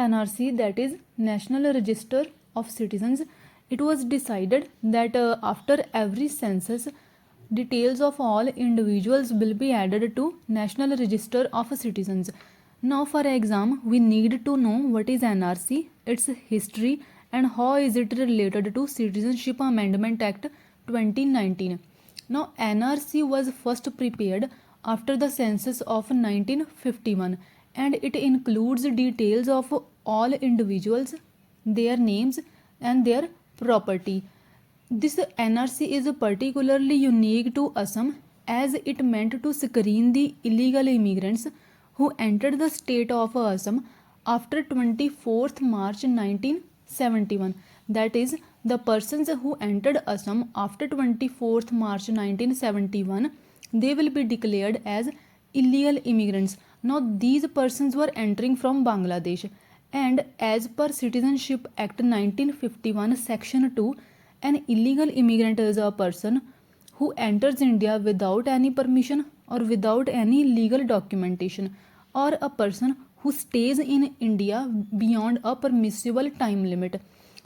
NRC, that is National Register of Citizens, it was decided that after every census, details of all individuals will be added to National Register of Citizens. Now for exam, we need to know what is NRC, its history, and how is it related to Citizenship Amendment Act 2019. Now NRC was first prepared after the census of 1951 and it includes details of all individuals, their names and their property. This NRC is particularly unique to Assam as it meant to screen the illegal immigrants who entered the state of Assam after 24th March 1971. That is, the persons who entered Assam after 24th March 1971, they will be declared as illegal immigrants. Now these persons were entering from Bangladesh, and as per Citizenship Act 1951 Section 2, an illegal immigrant is a person who enters India without any permission or without any legal documentation, or a person who stays in India beyond a permissible time limit.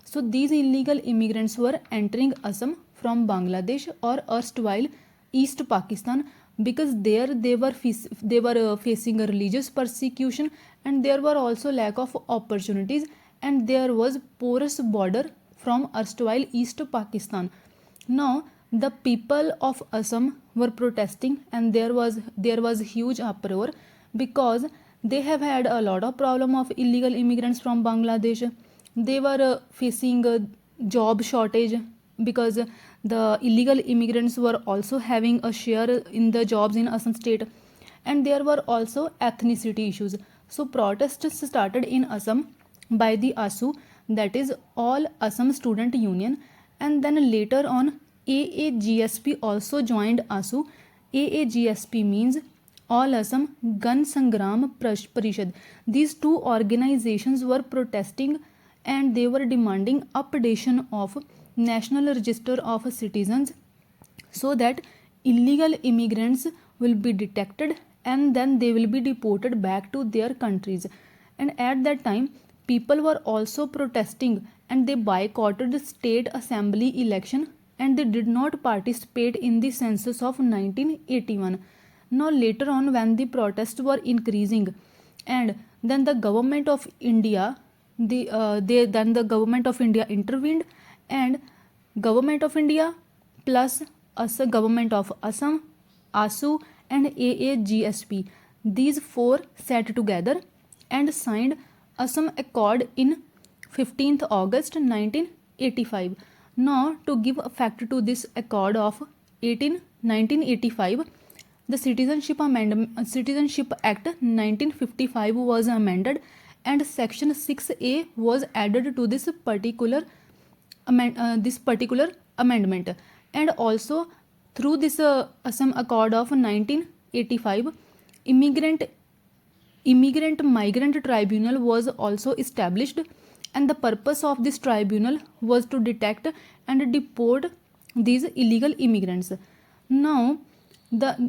So these illegal immigrants were entering Assam from Bangladesh or erstwhile East Pakistan, because there they were facing a religious persecution, and there were also lack of opportunities, and there was porous border from erstwhile East Pakistan. Now the people of Assam were protesting, and there was huge uproar because they have had a lot of problem of illegal immigrants from Bangladesh. They were facing a job shortage because the illegal immigrants were also having a share in the jobs in Assam state, and there were also ethnicity issues. So protests started in Assam by the ASU, that is All Assam Student Union, and then later on AAGSP also joined ASU. AAGSP means All Assam Gan Sangram Parishad. These two organizations were protesting and they were demanding updation of National Register of Citizens so that illegal immigrants will be detected and then they will be deported back to their countries. And at that time, people were also protesting and they boycotted state assembly election and they did not participate in the census of 1981. Now later on, when the protests were increasing, and then the government of India then the government of India intervened, and government of India plus government of Assam, ASU and AAGSP, these four sat together and signed Assam Accord in 15th August 1985. Now to give effect to this accord of 1985, the Citizenship Act 1955 was amended and section 6A was added to this particular amendment. And also through this Assam Accord of 1985, immigrant migrant tribunal was also established, and the purpose of this tribunal was to detect and deport these illegal immigrants. Now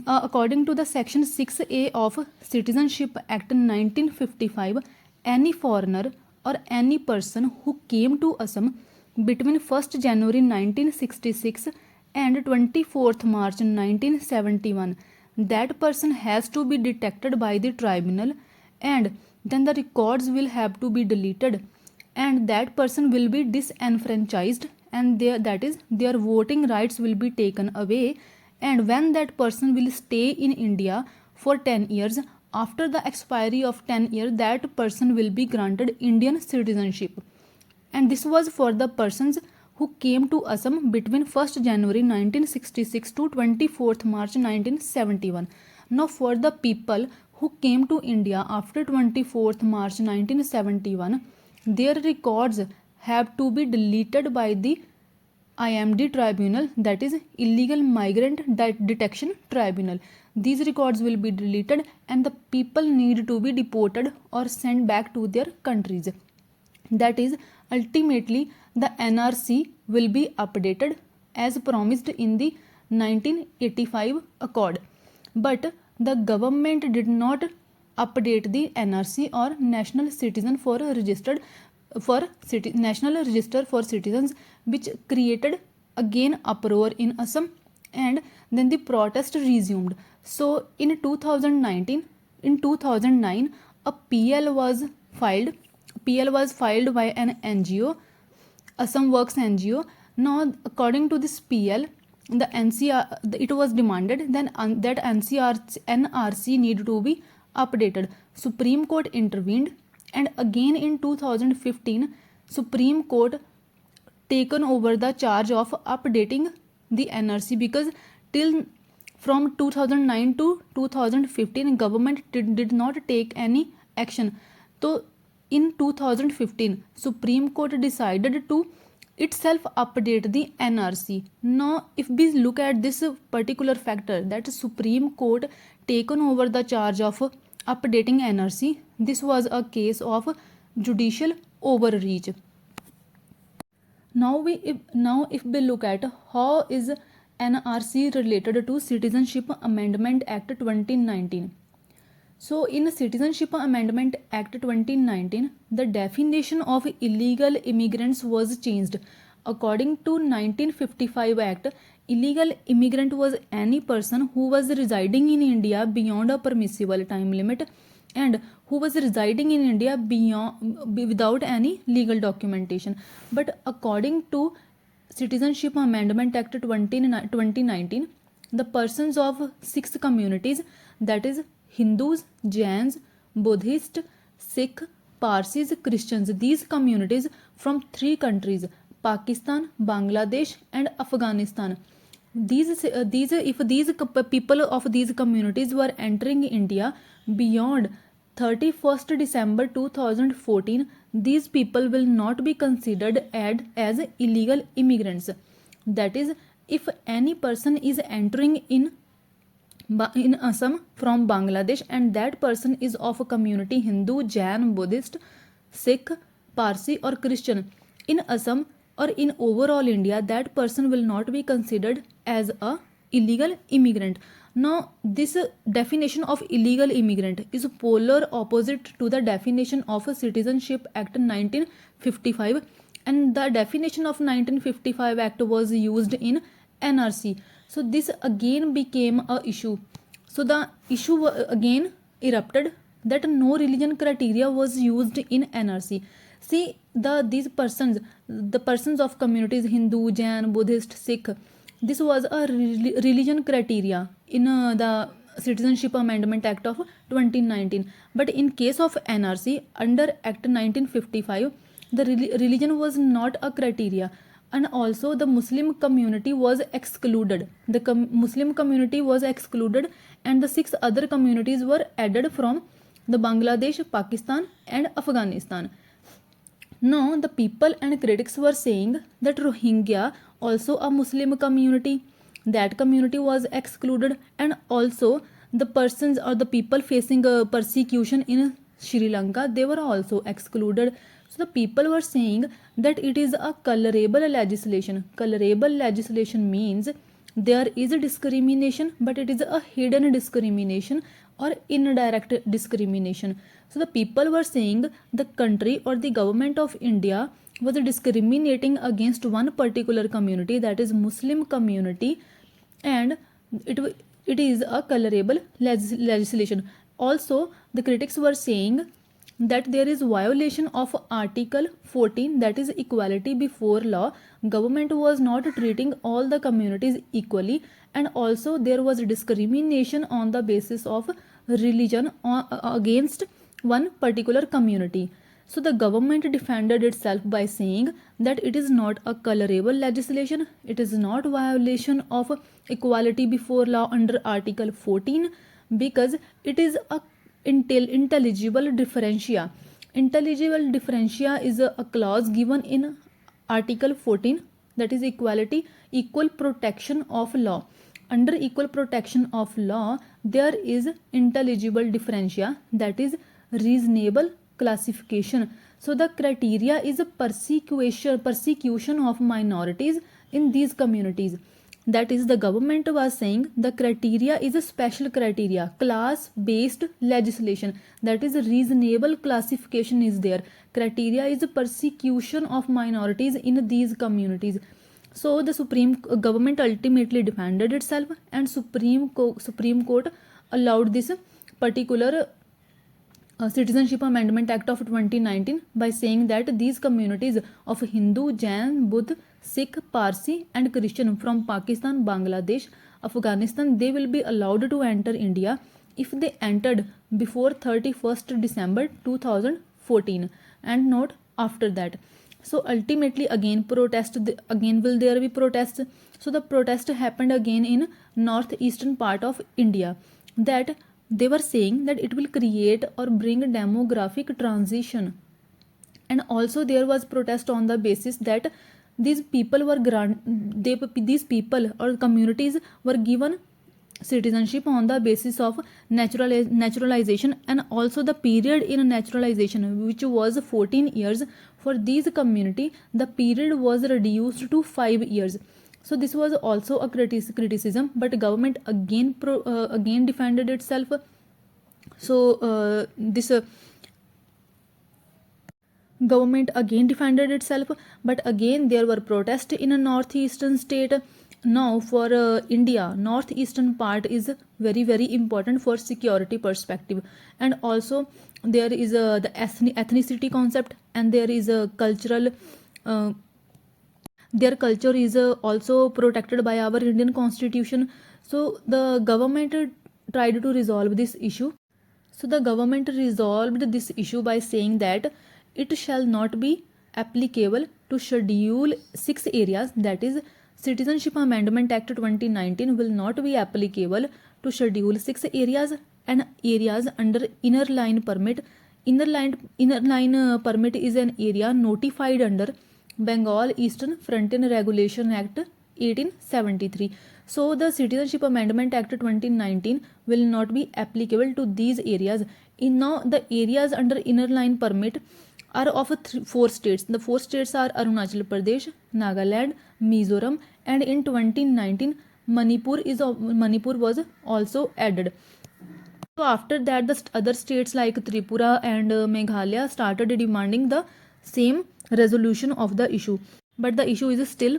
according to the section 6A of Citizenship Act 1955, any foreigner or any person who came to Assam between 1st January 1966 and 24th March 1971, that person has to be detected by the tribunal, and then the records will have to be deleted, and that person will be disenfranchised, and their voting rights will be taken away. And when that person will stay in India for 10 years, after the expiry of 10 years, that person will be granted Indian citizenship. And this was for the persons who came to Assam between 1st January 1966 to 24th March 1971. Now for the people who came to India after 24th March 1971, their records have to be deleted by the IMD tribunal, that is Illegal Migrant Detection Tribunal. These records will be deleted and the people need to be deported or sent back to their countries. That is, ultimately the NRC will be updated as promised in the 1985 Accord. But the government did not update the NRC or National Citizen for Registered for National Register for Citizens, which created again uproar in Assam, and then the protest resumed. So in 2019, in 2009, a PL was filed. PL was filed by an NGO, Assam Works NGO. Now, according to this PL, the NCR, it was demanded then that NRC need to be updated. Supreme Court intervened, and again in 2015, Supreme Court taken over the charge of updating the NRC, because till from 2009 to 2015 government did not take any action. So in 2015 Supreme Court decided to itself update the NRC. Now if we look at this particular factor, that Supreme Court taken over the charge of updating NRC, this was a case of judicial overreach. Now if we look at how is NRC related to Citizenship Amendment Act 2019. So in Citizenship Amendment Act 2019, the definition of illegal immigrants was changed. According to 1955 Act, illegal immigrant was any person who was residing in India beyond a permissible time limit and who was residing in India without any legal documentation. But according to Citizenship Amendment Act 2019, the persons of 6 communities, that is Hindus, Jains, Buddhists, Sikh, Parsis, Christians, these communities from 3 countries, Pakistan, Bangladesh and Afghanistan. If these people of these communities were entering India beyond 31st December 2014, these people will not be considered as illegal immigrants. That is, if any person is entering in Assam from Bangladesh and that person is of a community Hindu, Jain, Buddhist, Sikh, Parsi or Christian in Assam or in overall India, that person will not be considered as a illegal immigrant. Now this definition of illegal immigrant is polar opposite to the definition of a Citizenship Act 1955, and the definition of 1955 Act was used in NRC. So this again became a issue. So the issue again erupted that no religion criteria was used in NRC. See, the persons of communities Hindu, Jain, Buddhist, Sikh, this was a religion criteria in the Citizenship Amendment Act of 2019. But in case of NRC under Act 1955, the religion was not a criteria, and also the Muslim community was excluded. The Muslim community was excluded, and the 6 other communities were added from the Bangladesh, Pakistan and Afghanistan. Now the people and critics were saying that Rohingya, also a Muslim community, that community was excluded, and also the persons or the people facing persecution in Sri Lanka, they were also excluded. So the people were saying that it is a colorable legislation. Colorable legislation means there is a discrimination, but it is a hidden discrimination or indirect discrimination. So the people were saying the country or the government of India was discriminating against one particular community, that is Muslim community, and it is a colorable legislation. Also the critics were saying that there is violation of Article 14, that is equality before law. Government was not treating all the communities equally, and also there was discrimination on the basis of religion against one particular community. So the government defended itself by saying that it is not a colorable legislation, it is not violation of equality before law under Article 14, because it is a intelligible differentia. Intelligible differentia is a clause given in Article 14, that is equality, equal protection of law. Under equal protection of law, there is intelligible differentia, that is reasonable classification. So the criteria is a persecution of minorities in these communities. that is the government was saying the criteria is a special criteria, class based legislation, that is a reasonable classification is there. Criteria is persecution of minorities in these communities. So the supreme government ultimately defended itself, and supreme court allowed this particular Citizenship Amendment Act of 2019 by saying that these communities of Hindu, Jain, Buddha, Sikh, Parsi and Christian from Pakistan, Bangladesh, Afghanistan, they will be allowed to enter India if they entered before 31st December 2014 and not after that. So ultimately again again will there be protests. So the protest happened again in northeastern part of India, that they were saying that it will create or bring demographic transition. And also there was protest on the basis that these people were these people or communities were given citizenship on the basis of naturalization, and also the period in naturalization, which was 14 years, for these community the period was reduced to 5 years. So this was also a criticism, but government again defended itself. So this government again defended itself, but again there were protests in a northeastern state. Now for India, northeastern part is very important for security perspective, and also there is the ethnicity concept, and there is a cultural their culture is also protected by our Indian constitution. So the government tried to resolve this issue. So the government resolved this issue by saying that it shall not be applicable to Schedule 6 areas, that is Citizenship Amendment Act 2019 will not be applicable to Schedule 6 areas and areas under Inner Line Permit. Inner line permit is an area notified under Bengal Eastern Frontier Regulation Act 1873. So the Citizenship Amendment Act 2019 will not be applicable to these areas. In now the areas under Inner Line Permit are of 4 states. The 4 states are Arunachal Pradesh, Nagaland, Mizoram, and in 2019 Manipur was also added. So after that the other states like Tripura and Meghalaya started demanding the same resolution of the issue, but the issue is still